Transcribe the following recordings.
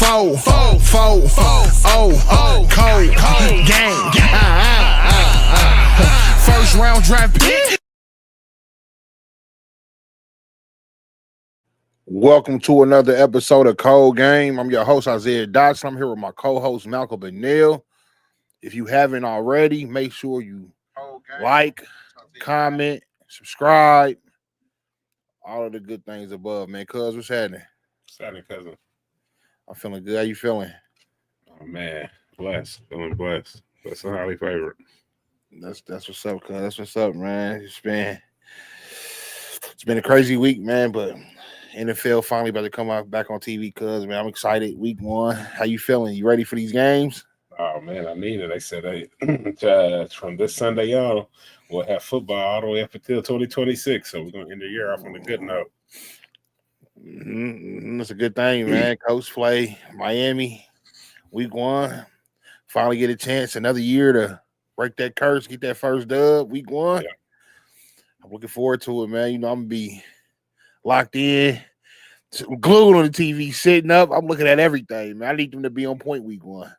Cold game. First round draft pick. Welcome to another episode of Cold Game. I'm your host, Isaiah Dodson. I'm here with my co-host, Malcolm Benil. If you haven't already, make sure you like, comment, subscribe, all of the good things above, man. Cuz, what's happening? What's happening, cousin? I'm feeling good. How you feeling? Oh, man. Blessed. Feeling blessed. That's a highly favorite. That's what's up, cuz. That's what's up, man. It's been a crazy week, man, but NFL finally about to come out back on TV, cuz, man. I'm excited. Week 1. How you feeling? You ready for these games? Oh, man, I need it. They said, hey, from this Sunday on, we'll have football all the way up until 2026. So we're going to end the year off on a good note. That's a good thing, man. Coach play Miami week 1. Finally get a chance another year to break that curse, get that first dub week 1. Yeah. I'm looking forward to it, man. You know, I'm going to be locked in, glued on the TV, sitting up. I'm looking at everything, man. I need them to be on point week 1.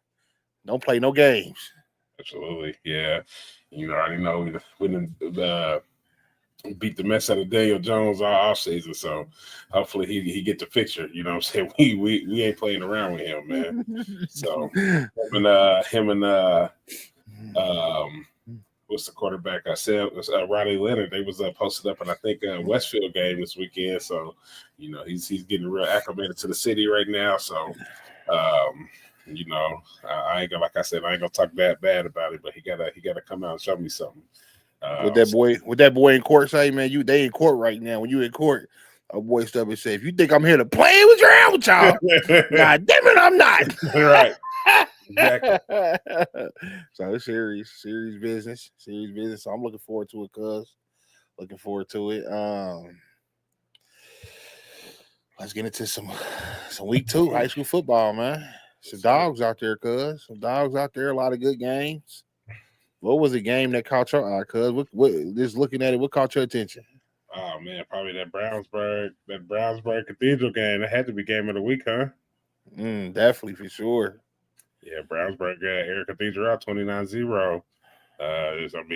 Don't play no games. Absolutely, yeah. You already know we done beat the mess out of Daniel Jones all offseason, so hopefully he get the picture. You know what I'm saying? We ain't playing around with him, man. So him and what's the quarterback? I said Riley Leonard. They was posted up in I think Westfield game this weekend. So you know he's getting real acclimated to the city right now. So you know I ain't gonna, like I said, I ain't gonna talk that bad about it, but he gotta come out and show me something. What that boy in court say, man? They in court right now. When you in court, a boy step and say, if you think I'm here to play with y'all, God damn it, I'm not. Right. Exactly. So it's serious business. So I'm looking forward to it, cuz. Looking forward to it. Let's get into some week 2 high school football, man. Some dogs out there, cuz. Some dogs out there, a lot of good games. What was the game that caught your eye, cuz? What just looking at it, what caught your attention? Oh man, probably that Brownsburg Cathedral game. That had to be game of the week, huh? Definitely, for sure. Yeah, Brownsburg got Air Cathedral out 29-0.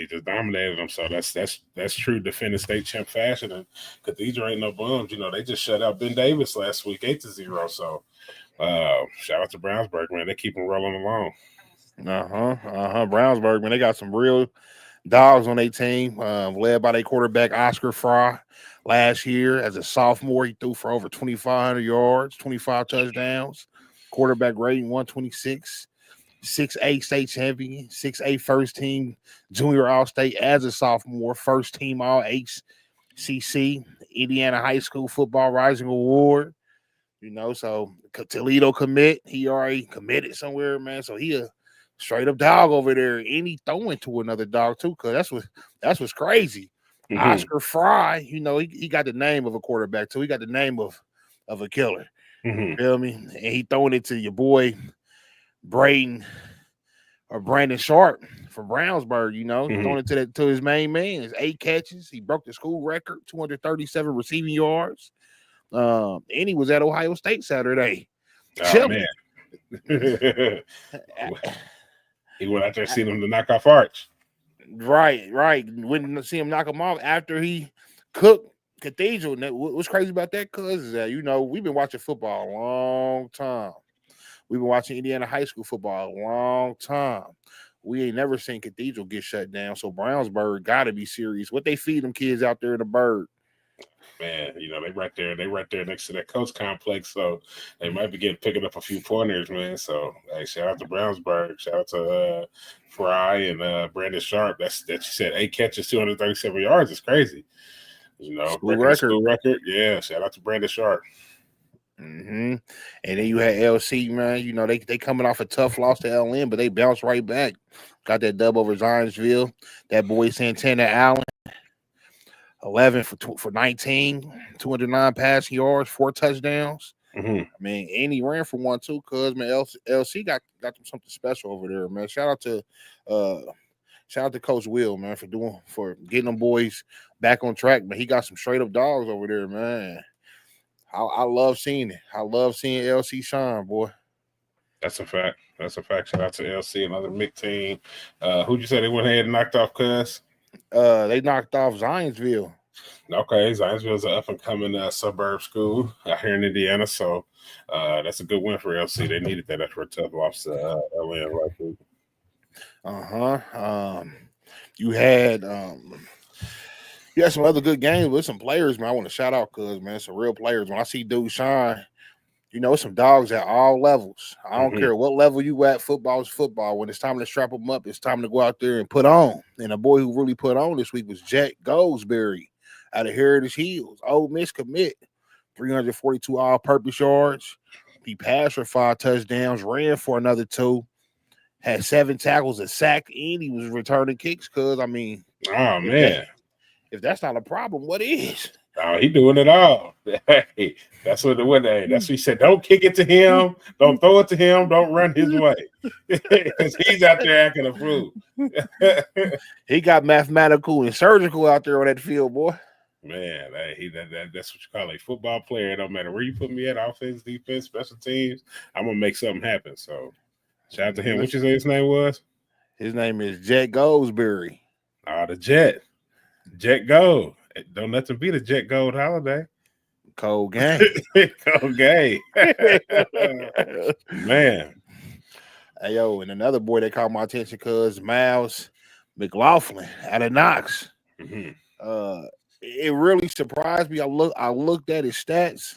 Just dominated them. So that's true defending state champ fashion. And Cathedral ain't no bums. You know, they just shut out Ben Davis last week, 8-0. So shout out to Brownsburg, man. They keep them rolling along. Brownsburg, man, they got some real dogs on their team, led by their quarterback Oscar Fry. Last year, as a sophomore, he threw for over 2,500 yards, 25 touchdowns. Quarterback rating 126. 6A state champion, 6A first team junior all-state as a sophomore, first team all HCC, Indiana High School Football Rising Award. You know, so Toledo commit. He already committed somewhere, man. So he a straight up dog over there, and he throwing to another dog too, cause that's what's crazy. Mm-hmm. Oscar Fry, you know, he got the name of a quarterback too. He got the name of a killer. Mm-hmm. You feel me? And he throwing it to your boy Brandon Sharp from Brownsburg. You know, mm-hmm. Throwing it to his main man. It's 8 catches. He broke the school record, 237 receiving yards. And he was at Ohio State Saturday. Oh, man. He went out there seeing him to knock off Arch. Right. Went to see him knock him off after he cooked Cathedral. What's crazy about that, cuz, is that, you know, we've been watching football a long time. We've been watching Indiana high school football a long time. We ain't never seen Cathedral get shut down. So Brownsburg got to be serious. What they feed them kids out there in the Bird? Man, you know, they right there next to that coach complex, so they might be picking up a few pointers, man. So hey, shout out to Brownsburg, shout out to Fry and Brandon Sharp. That you said 8 catches, 237 yards is crazy. You know, school record. Yeah, shout out to Brandon Sharp. Mm-hmm. And then you had LC, man. You know, they coming off a tough loss to LN, but they bounced right back. Got that dub over Zionsville. That boy Santana Allen. 11 for 19, 209 passing yards, 4 touchdowns. Mm-hmm. I mean, and he ran for 1 too, cuz, man, LC got them something special over there, man. Shout out to Coach Will, man, for getting them boys back on track, man. He got some straight up dogs over there, man. I love seeing it. I love seeing LC shine, boy. That's a fact. That's a fact. Shout out to LC, another MIC team. Who'd you say they went ahead and knocked off, cuz? They knocked off Zionsville. Okay, Zionsville's an up and coming suburb school out here in Indiana, so that's a good win for LC. They needed that after a tough loss to LA and Rutgers. You had some other good games with some players, man. I want to shout out because man, some real players. When I see dudes shine, you know, some dogs at all levels. I don't care what level you at. Football is football. When it's time to strap them up, it's time to go out there and put on. And a boy who really put on this week was Jack Goldsberry out of Heritage Hills. Ole Miss commit. 342 all-purpose yards. He passed for 5 touchdowns, ran for another 2, had 7 tackles, a sack, and he was returning kicks. Because, I mean, oh, man. If that's not a problem, what is? Oh, he doing it all. Hey, that's what that's what he said. Don't kick it to him. Don't throw it to him. Don't run his way. Because he's out there acting a fool. He got mathematical and surgical out there on that field, boy. Man, that's what you call a football player. It don't matter where you put me at, offense, defense, special teams. I'm going to make something happen. So, shout out to him. What you say his name was? His name is Jet Goldsberry. The Jet. Jet Gold. Don't nothing beat a Jet Gold holiday. Cold game. Cold game. Man. Hey, yo, and another boy that caught my attention because Miles McLaughlin out of Knox. It really surprised me. I looked at his stats,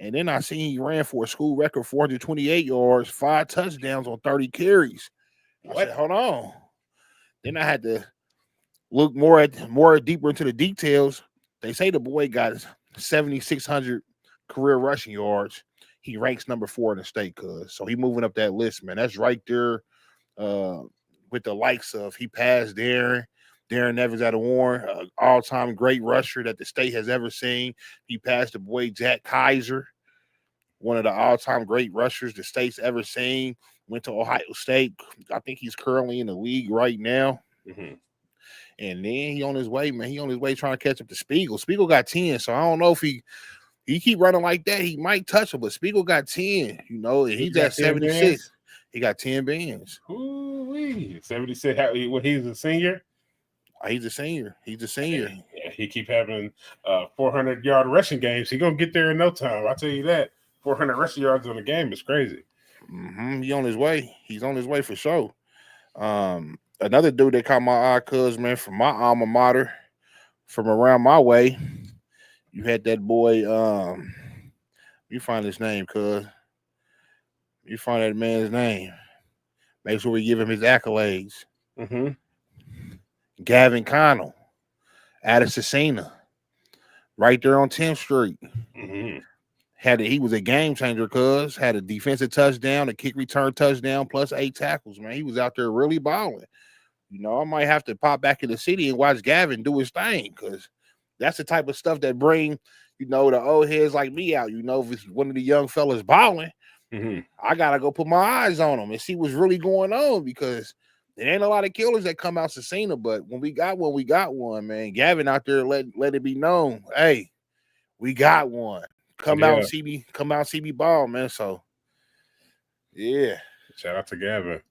and then I seen he ran for a school record 428 yards, 5 touchdowns on 30 carries. I said, hold on. Then I had to look more deeper into the details. They say the boy got 7,600 career rushing yards. He ranks number 4 in the state, so he moving up that list, man. That's right there with the likes of he passed Darren Evans out of Warren, all-time great rusher that the state has ever seen. He passed the boy Jack Kaiser, one of the all-time great rushers the state's ever seen. Went to Ohio State. I think he's currently in the league right now. And then he on his way, man. He on his way trying to catch up to Spiegel. Spiegel got 10, so I don't know if he keep running like that, he might touch him. But Spiegel got 10, you know, and he's at 76. Bands? He got 10 bands. Ooh, 76. He's a senior? He's a senior. Yeah, he keep having 400-yard rushing games. He gonna get there in no time. I'll tell you that. 400 rushing yards in a game is crazy. He on his way. He's on his way for sure. Another dude that caught my eye, cuz, man, from my alma mater, from around my way, you had that boy, you find his name, cuz. You find that man's name. Make sure we give him his accolades. Gavin Connell, out of Cecina, right there on 10th Street. He was a game changer, cuz. Had a defensive touchdown, a kick return touchdown, plus 8 tackles, man. He was out there really balling. You know, I might have to pop back in the city and watch Gavin do his thing, because that's the type of stuff that bring, you know, the old heads like me out. You know, if it's one of the young fellas balling, I got to go put my eyes on him and see what's really going on, because there ain't a lot of killers that come out Cecina, but when we got one, we got one, man. Gavin out there let it be known, hey, we got one. Come out and see me ball, man. So, yeah. Shout out to Gavin.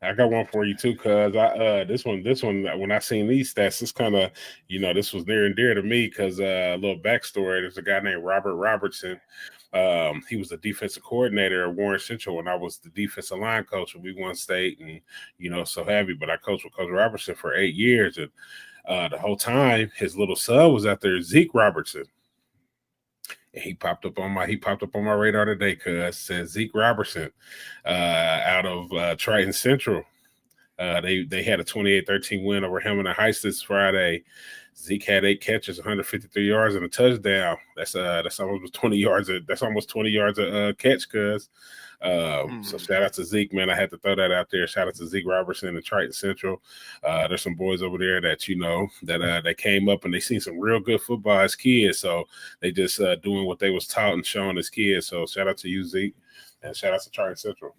I got one for you too, cuz this one when I seen these stats, this kind of, you know, this was near and dear to me, because a little backstory. There's a guy named Robert Robertson. He was the defensive coordinator at Warren Central when I was the defensive line coach, and we won state, and you know, so heavy. But I coached with Coach Robertson for 8 years, and the whole time his little son was out there, Zeke Robertson. And he popped up on my radar today, cuz says Zeke Robertson out of Triton Central. They had a 28-13 win over Hamilton Heights this Friday. Zeke had 8 catches, 153 yards, and a touchdown. That's almost 20 yards. That's almost 20 yards a catch, cuz. So shout out to Zeke, man. I had to throw that out there. Shout out to Zeke Robertson and Triton Central. There's some boys over there that, you know, that came up and they seen some real good football as kids. So they just doing what they was taught and showing as kids. So shout out to you, Zeke, and shout out to Triton Central.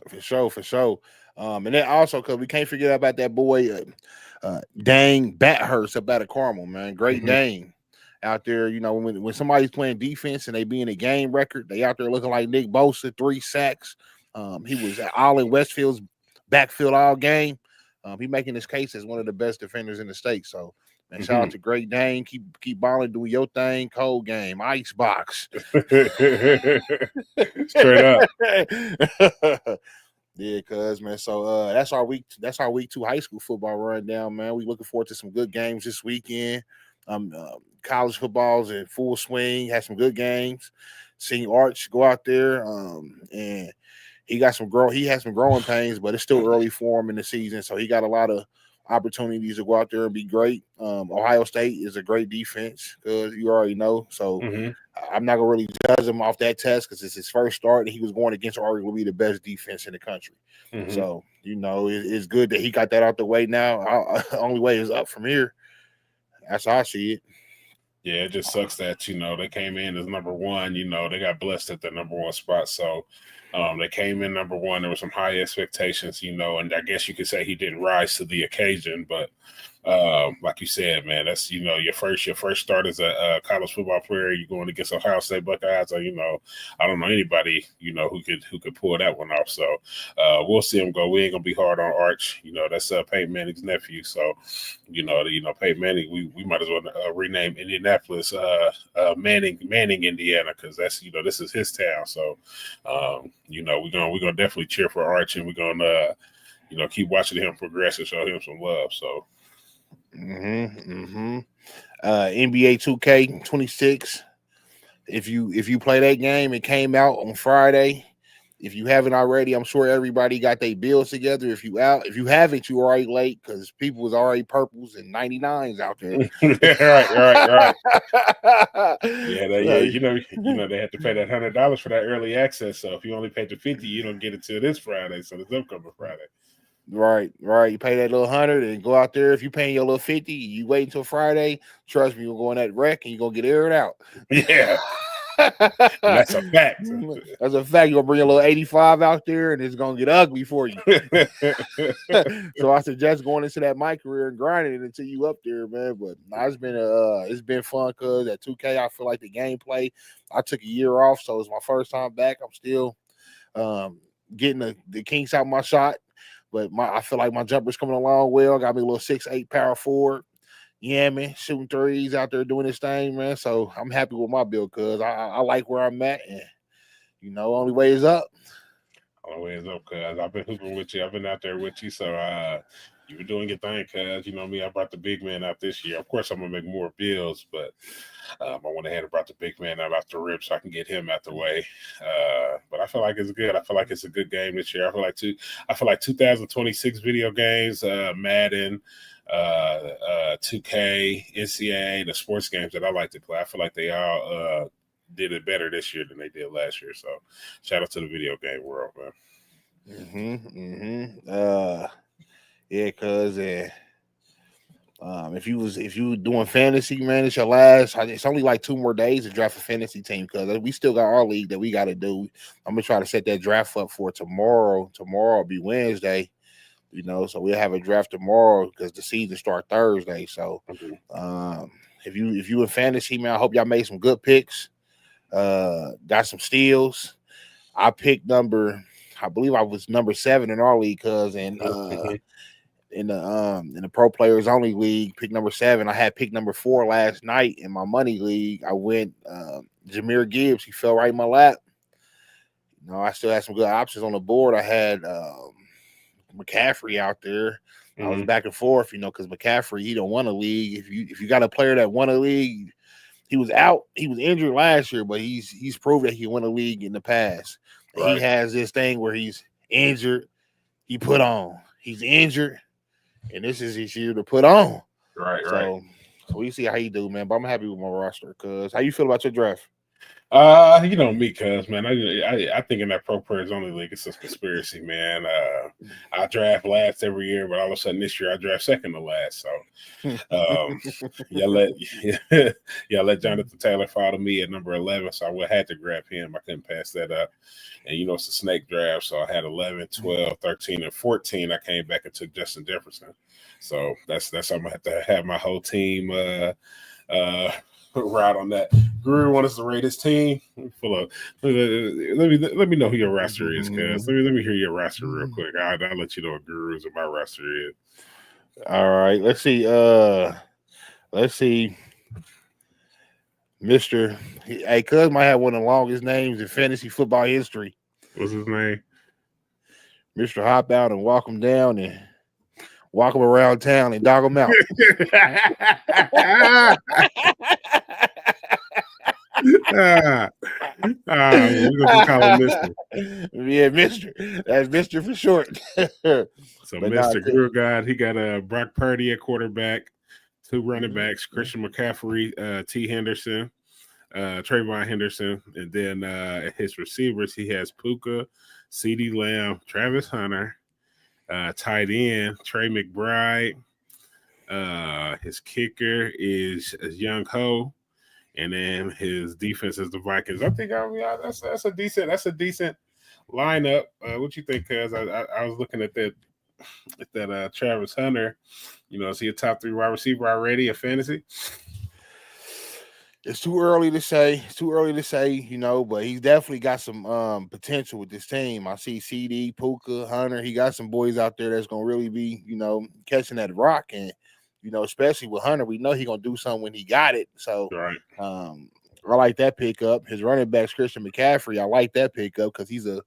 For sure. And then also, because we can't forget about that boy, Dang Bathurst up out of Carmel, man. Great Dane out there. You know, when somebody's playing defense and they being a game record, they out there looking like Nick Bosa, 3 sacks. He was all in Westfield's backfield all game. He making his case as one of the best defenders in the state. So, man, shout out to Great Dane. Keep balling, doing your thing. Cold game, ice box. Straight up. Yeah, cuz man. So that's our week 2 high school football rundown, man. We looking forward to some good games this weekend. College football's in full swing, had some good games. Seeing Arch go out there, and he has some growing pains, but it's still early for him in the season. So he got a lot of opportunities to go out there and be great. Ohio State is a great defense, because you already know. So I'm not gonna really judge him off that test because it's his first start, and he was going against arguably the best defense in the country. So you know it's good that he got that out the way now. Only way is up from here. That's how I see it. Yeah, it just sucks that, you know, they came in as number one. You know, they got blessed at the number one spot. So they came in number one. There were some high expectations, you know, and I guess you could say he didn't rise to the occasion. But like you said, man, that's, you know, your first start as a college football player. You're going against Ohio State Buckeyes. So, you know, I don't know anybody, you know, who could pull that one off. So we'll see him go. We ain't gonna be hard on Arch. You know, that's Peyton Manning's nephew. So, you know, Peyton Manning. We might as well rename Indianapolis Manning, Indiana, because that's, you know, this is his town. So, you know, we're gonna definitely cheer for Arch, and we're gonna you know, keep watching him progress and show him some love. So. NBA 2K 26. If you play that game, it came out on Friday. If you haven't already, I'm sure everybody got their bills together. If you haven't, you already late, because people was already purples and 99s out there. right. Yeah, you know, they had to pay that $100 for that early access. So if you only paid the $50, you don't get it till this Friday. So it's upcoming Friday. Right. You pay that little $100 and go out there. If you paying your little $50, you wait until Friday. Trust me, you'll go in that wreck and you're gonna get aired out. Yeah. That's a fact. That's a fact. You're gonna bring a little 85 out there and it's gonna get ugly for you. So I suggest going into that my career and grinding it until you up there, man. But it's been fun, because at 2K I feel like the gameplay. I took a year off, so it's my first time back. I'm still getting the kinks out my shot. But I feel like my jumper's coming along well. Got me a little 6'8" power forward. Yeah, man, shooting threes out there doing this thing, man. So I'm happy with my build, because I like where I'm at. And, you know, only way is up. Only way is up, cuz I've been hooping with you. I've been out there with you. So you were doing your thing, cuz. You know me, I brought the big man out this year. Of course, I'm going to make more bills, but I went ahead and brought the big man out the rip so I can get him out the way. But I feel like it's good. I feel like it's a good game this year. I feel like 2026 video games, Madden, 2K, NCAA, the sports games that I like to play, I feel like they all did it better this year than they did last year. So shout out to the video game world, man. Yeah, cuz if you were doing fantasy, man, it's your last. It's only like 2 more days to draft a fantasy team, because we still got our league that we got to do. I'm gonna try to set that draft up for tomorrow. Tomorrow will be Wednesday, you know, so we'll have a draft tomorrow because the season start Thursday. So, if you in fantasy, man, I hope y'all made some good picks. Got some steals. I believe I was number 7 in our league, cuz, and in the pro players only league, pick number 7. I had pick number 4 last night in my money league. I went Jahmyr Gibbs. He fell right in my lap. You know, I still had some good options on the board. I had McCaffrey out there. I was back and forth, you know, because McCaffrey, he don't won a league. If you got a player that won a league, he was out. He was injured last year, but he's proved that he won a league in the past. Right. He has this thing where he's injured, he put on. He's injured, and this is his year to put on. Right. So we see how you do, man. But I'm happy with my roster. Cuz, how you feel about your draft? You know me, cuz, man. I think in that pro players only league, it's a conspiracy, man. I draft last every year, but all of a sudden this year I draft second to last. So y'all let Jonathan Taylor follow me at number 11, so I had to grab him. I couldn't pass that up. And you know it's a snake draft, so I had 11, 12, 13, and 14. I came back and took Justin Jefferson. So that's how I'm gonna have to have my whole team ride on that. Guru wants us to rate his team. Let me know who your roster is, cuz. Let me hear your roster real quick. I'll let you know what Guru's and my roster is. All right. Let's see. Mr. Hey, cuz might have one of the longest names in fantasy football history. What's his name? Mr. Hop out and walk him down and walk him around town and dog him out. We're gonna call him Mr. Yeah, Mr. That's Mr. for short. So Mr. Guru God, he got Brock Purdy at quarterback, 2 running backs, Christian McCaffrey, T. Henderson, Trayvon Henderson, and then at his receivers, he has Puka, CeeDee Lamb, Travis Hunter, tight end, Trey McBride. His kicker is Young Ho, and then his defense is the Vikings. I think that's a decent lineup. What you think? Cuz I was looking at that Travis Hunter. Is he a top 3 wide receiver already in fantasy? It's too early to say. But he's definitely got some potential with this team. I see CD, Puka, Hunter. He got some boys out there that's gonna really be, catching that rock. And, especially with Hunter, we know he's gonna do something when he got it. So right. I like that pickup. His running back's Christian McCaffrey. I like that pickup because he's a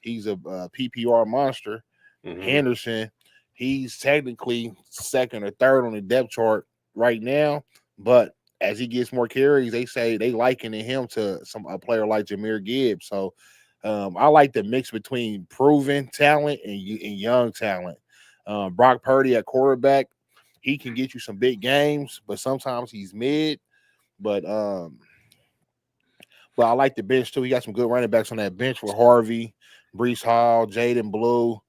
PPR monster. Mm-hmm. Henderson, he's technically second or third on the depth chart right now, but as he gets more carries, they say they likening him to a player like Jahmyr Gibbs. So I like the mix between proven talent and young talent. Brock Purdy at quarterback, he can get you some big games, but sometimes he's mid. But I like the bench too. He got some good running backs on that bench with Harvey, Breece Hall, Jaden Blue,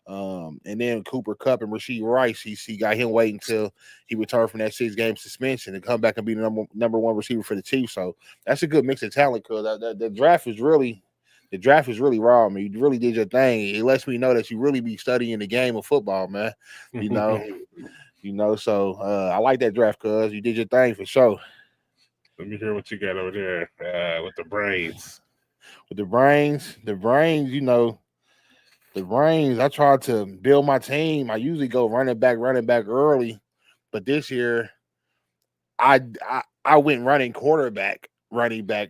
and then Cooper Kupp and Rashee Rice. He got him waiting until he returned from that 6-game suspension and come back and be the number 1 receiver for the Chiefs. So that's a good mix of talent. Cause the draft is really raw. I mean, you really did your thing. It lets me know that you really be studying the game of football, man. So I like that draft, cuz you did your thing for sure. Let me hear what you got over there with the brains. With the brains, I try to build my team. I usually go running back early, but this year I went running back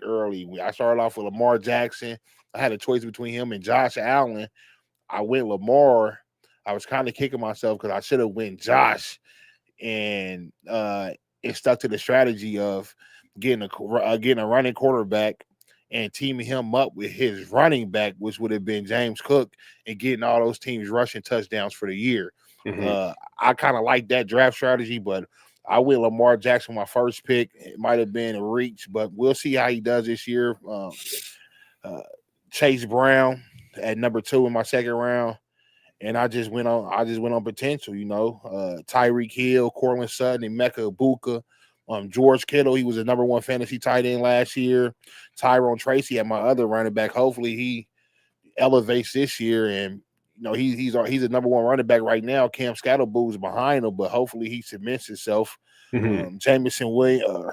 early. I started off with Lamar Jackson. I had a choice between him and Josh Allen. I went Lamar. I was kind of kicking myself because I should have went Josh, and it stuck to the strategy of getting a running quarterback and teaming him up with his running back, which would have been James Cook, and getting all those teams rushing touchdowns for the year. Mm-hmm. I kind of like that draft strategy, but I went Lamar Jackson my first pick. It might have been a reach, but we'll see how he does this year. Chase Brown at number 2 in my second round, and I just went on potential. Tyreek Hill, Cortland Sutton, and Mecca Ibuka. George Kittle, he was the number 1 fantasy tight end last year. Tyrone Tracy at my other running back. Hopefully he elevates this year, and he's a number 1 running back right now. Cam Scatterboo's behind him, but hopefully he cements himself. Mm-hmm. Jameson Williams,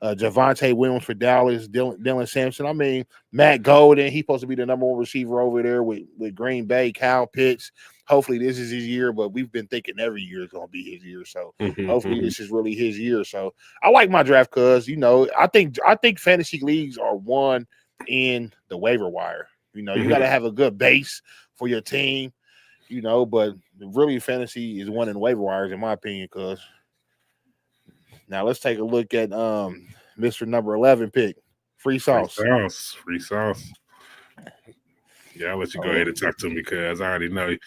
Javonte Williams for Dallas, Dylan Sampson. I mean, Matt Golden, he's supposed to be the number 1 receiver over there with Green Bay. Kyle Pitts. Hopefully this is his year, but we've been thinking every year is going to be his year. So hopefully this is really his year. So I like my draft because, I think fantasy leagues are won in the waiver wire. You got to have a good base for your team, but really fantasy is won in waiver wires, in my opinion, because now let's take a look at Mr. number 11 pick, Free Sauce. Free sauce. Yeah, I'll let you go ahead and talk to me because I already know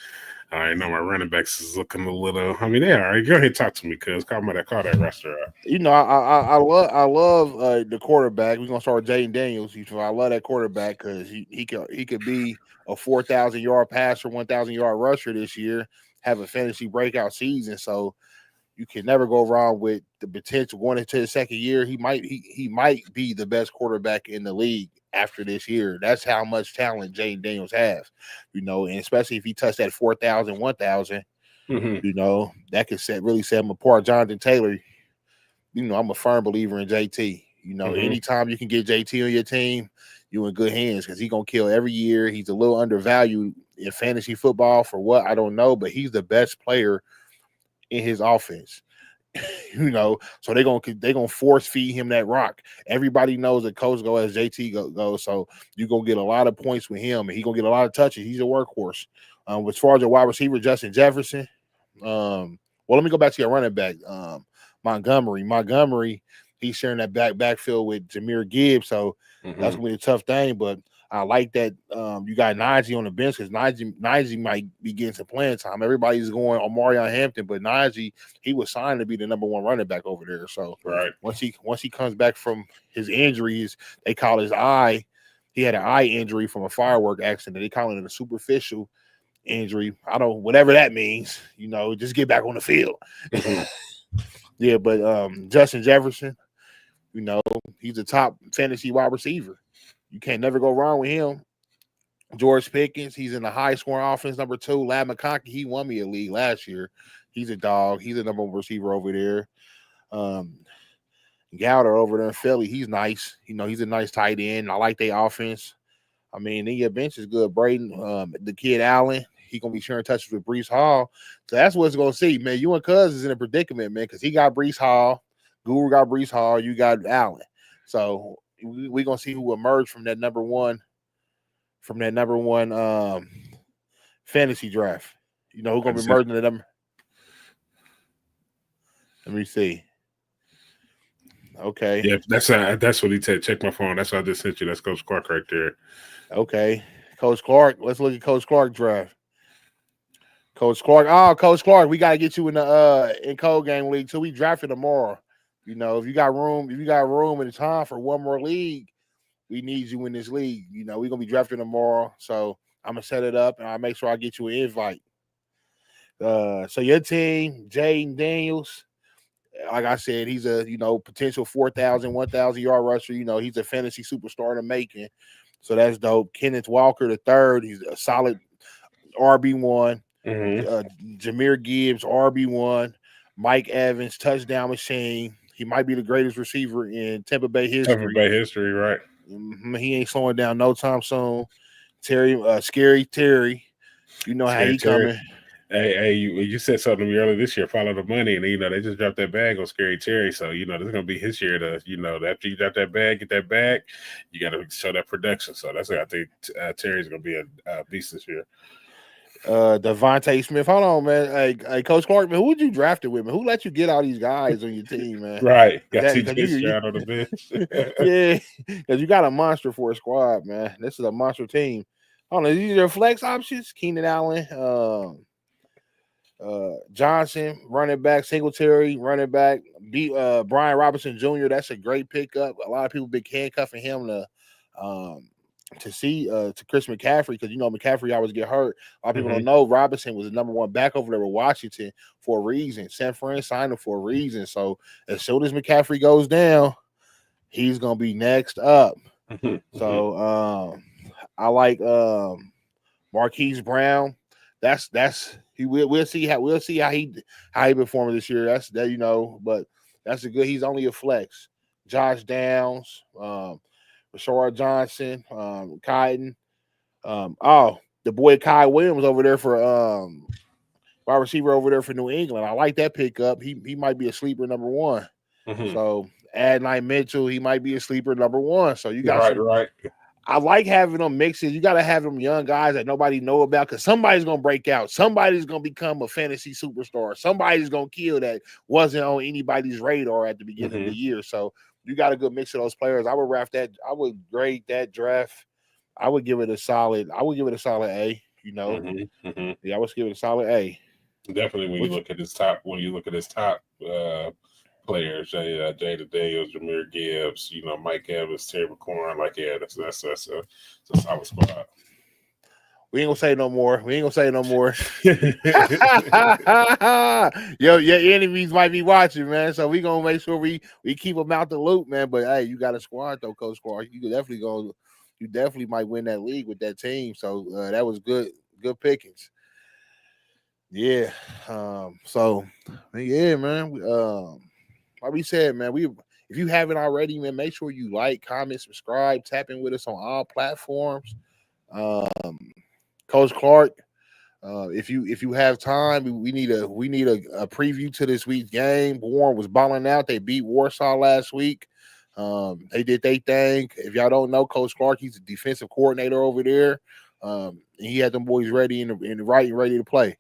my running backs is looking a little. I mean, they are. Right. Go ahead and talk to me because call that roster out. I love the quarterback. We're gonna start with Jaden Daniels. I love that quarterback because he could be a 4,000-yard passer, 1,000-yard rusher this year, have a fantasy breakout season. So you can never go wrong with the potential going into the second year. He might be the best quarterback in the league after this year. That's how much talent Jaden Daniels has, and especially if he touched that 4,000, 1,000, that could really set him apart. Jonathan Taylor, I'm a firm believer in JT. Anytime you can get JT on your team, you in good hands because he's gonna kill every year. He's a little undervalued in fantasy football for what I don't know, but he's the best player in his offense. So they're gonna force feed him that rock. Everybody knows that Coach go as JT goes, so you're gonna get a lot of points with him, and he's gonna get a lot of touches. He's a workhorse. As far as a wide receiver, Justin Jefferson. Well, let me go back to your running back, Montgomery. He's sharing that backfield with Jahmyr Gibbs, so that's gonna be a tough thing. But I like that you got Najee on the bench because Najee might be getting some playing time. Everybody's going on Marion Hampton, but Najee, he was signed to be the number one running back over there. So once he comes back from his injuries, they call his eye. He had an eye injury from a firework accident. They call it a superficial injury. I don't whatever that means. Just get back on the field. Yeah, but Justin Jefferson, he's a top fantasy wide receiver. You can't never go wrong with him. George Pickens, he's in the high scoring offense. Number 2, Lad McConkey, he won me a league last year. He's a dog. He's a number one receiver over there. Gowder over there in Philly, he's nice. He's a nice tight end. I like their offense. I mean, then your bench is good. Braden, the kid Allen, he gonna be sharing touches with Breece Hall. So that's what it's gonna see, man. You and Cuz is in a predicament, man, because he got Breece Hall, Guru got Breece Hall, you got Allen. So we're gonna see who emerged from that number one fantasy draft. Who's gonna be emerging the number. Let me see. Okay. Yeah, that's what he said. Check my phone. That's what I just sent you. That's Coach Clark right there. Okay. Coach Clark. Let's look at Coach Clark draft. Coach Clark. Oh, Coach Clark, we gotta get you in the in Code Game League till we draft it tomorrow. If you got room and time for one more league, we need you in this league. We're gonna be drafting tomorrow. So I'm gonna set it up and I'll make sure I get you an invite. So your team, Jaden Daniels, like I said, he's a potential 4,000, 1,000 yard rusher. He's a fantasy superstar in the making. So that's dope. Kenneth Walker the third, he's a solid RB1. Jahmyr Gibbs, RB1. Mike Evans, touchdown machine. He might be the greatest receiver in Tampa Bay history. Right? He ain't slowing down no time soon. Scary Terry, how he coming. Hey, you said something to me earlier this year. Follow the money, and they just dropped that bag on Scary Terry. So this is gonna be his year to after you drop that bag, get that bag, you got to show that production. So that's why I think Terry's gonna be a beast this year. Devontae Smith. Hold on, man. Hey, Coach Clark, man, who would you draft it with, man? Who let you get all these guys on your team, man? Right. Got TJ Stroud on the bench. Yeah, because you got a monster for a squad, man. This is a monster team. Hold on, these are your flex options. Keenan Allen, Johnson, running back, Singletary, running back, Brian Robinson Jr. That's a great pickup. A lot of people been handcuffing him to Chris McCaffrey because McCaffrey always get hurt. A lot of people don't know Robinson was the number one back over there with Washington for a reason. San Fran signed him for a reason. So as soon as McCaffrey goes down, he's gonna be next up. So I like Marquise Brown. We'll see how he performs this year. But that's a good. He's only a flex. Josh Downs, Rashard Johnson, Kyden. The boy Kai Williams over there for wide receiver over there for New England. I like that pickup. He might be a sleeper number one. So Adlai Mitchell, he might be a sleeper number one. So you got right. I like having them mixes. You got to have them young guys that nobody know about because somebody's going to break out. Somebody's going to become a fantasy superstar. Somebody's going to kill that wasn't on anybody's radar at the beginning of the year. So you got a good mix of those players. I would grade that draft. I would give it a solid A. Yeah, I would give it a solid A. Definitely when you look at his top players, Jada Daniels, Jahmyr Gibbs, Mike Evans, Terry McLaurin, that's a solid squad. We ain't gonna say no more. Your enemies might be watching, man. So we gonna make sure we keep them out the loop, man. But hey, you got a squad though, Coach Clark. You definitely might win that league with that team. So that was good pickings. Yeah. So yeah, man. like we said, man, if you haven't already, man, make sure you like, comment, subscribe, tap in with us on all platforms. Coach Clark, if you have time, we need a preview to this week's game. Warren was balling out. They beat Warsaw last week. They did their thing. If y'all don't know, Coach Clark, he's a defensive coordinator over there. And he had them boys ready ready to play.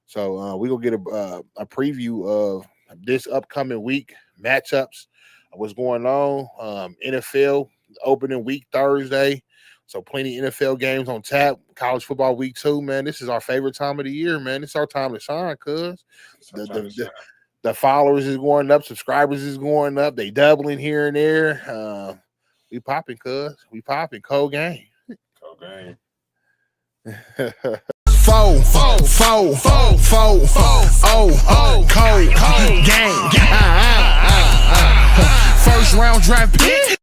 So we're gonna get a preview of this upcoming week matchups, what's going on. NFL opening week Thursday. So plenty of NFL games on tap. College football week 2, man. This is our favorite time of the year, man. It's our time to shine, cuz the followers is going up, subscribers is going up. They doubling here and there. We popping, cuz. We popping. Cold game. Cold game. Four, cold game. First round draft pick.